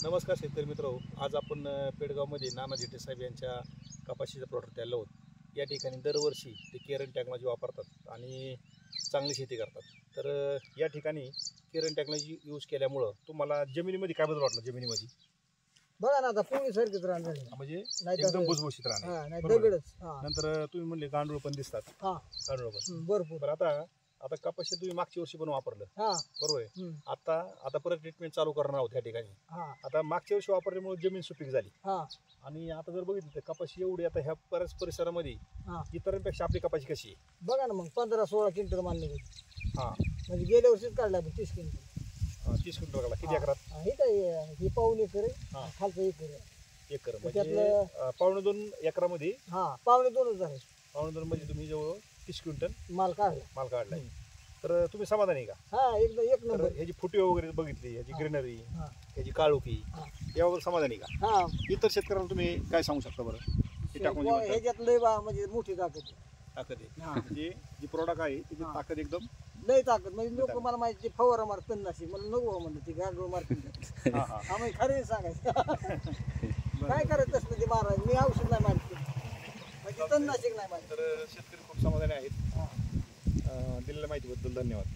नमस्कार शेतकरी मित्र, आज आपण पेडगावमध्ये नाना जेठे साहेब यांच्या कपाशीचा प्लॉट आलो आहोत। या ठिकाणी दरवर्षी ते केरन टेक्नॉलॉजी वापरतात आणि चांगली शेती करतात। तर या ठिकाणी केरन टेक्नॉलॉजी यूज केल्यामुळं तुम्हाला जमिनीमध्ये काय बदल वाटला? जमिनीमध्ये बघा ना, आता पोळी सारखीच राहणार म्हणजे एकदम भुसभुशीत राहणार। दगडच नंतर तुम्ही म्हणले गांडूळ पण दिसतात, गांडूळ पण भरपूर। पण आता कपाशी तुम्ही मागच्या वर्षी पण वापरलं, बरोबर आहे। आता परत ट्रीटमेंट चालू करणार आहोत या ठिकाणी। आता मागच्या वर्षी वापरल्यामुळे जमीन सुपीक झाली आणि आता जर बघितलं तर कपाशी एवढी आता ह्या बऱ्याच परिसरामध्ये इतरांपेक्षा आपली कपाशी कशी आहे बघा ना। मग 15-16 क्विंटल मानले म्हणजे गेल्या वर्षीच काढला 30 क्विंटल। 30 क्विंटल काढला। किती एकरात? हे काय ही पाऊण एकर आहे, खालचं एकर म्हणजे पावणे 2 एकरामध्ये पावणे 2च आहे। पावणे 2 म्हणजे तुम्ही जवळ 30 क्विंटल माल काढलाय। तर तुम्ही समाधानी का? एकदम एक नंबर। ह्याची फुटी वगैरे बघितली, ह्याची ग्रीनरी, ह्याची काळोखी, यावर समाधानी का? इतर शेतकऱ्यांना तुम्ही काय सांगू शकता बरं? ह्याच्यात लय म्हणजे मोठी ताकद आहे। म्हणजे जी प्रोडक्ट आहे त्याची ताकद एकदम लय ताकद। म्हणजे लोक मला माहिती फवारा मारत तणनाशी, मला नको म्हणलं ती गांडूळ मारते। आम्ही खरे सांगायचं काय करायचं तसलं ते मारायचं। मी औषध नाही मारत, म्हणजे तणनाशक नाही मारत। तर शेतकरी खूप समाधानी आहेत। दिलेल्या माहितीबद्दल धन्यवाद।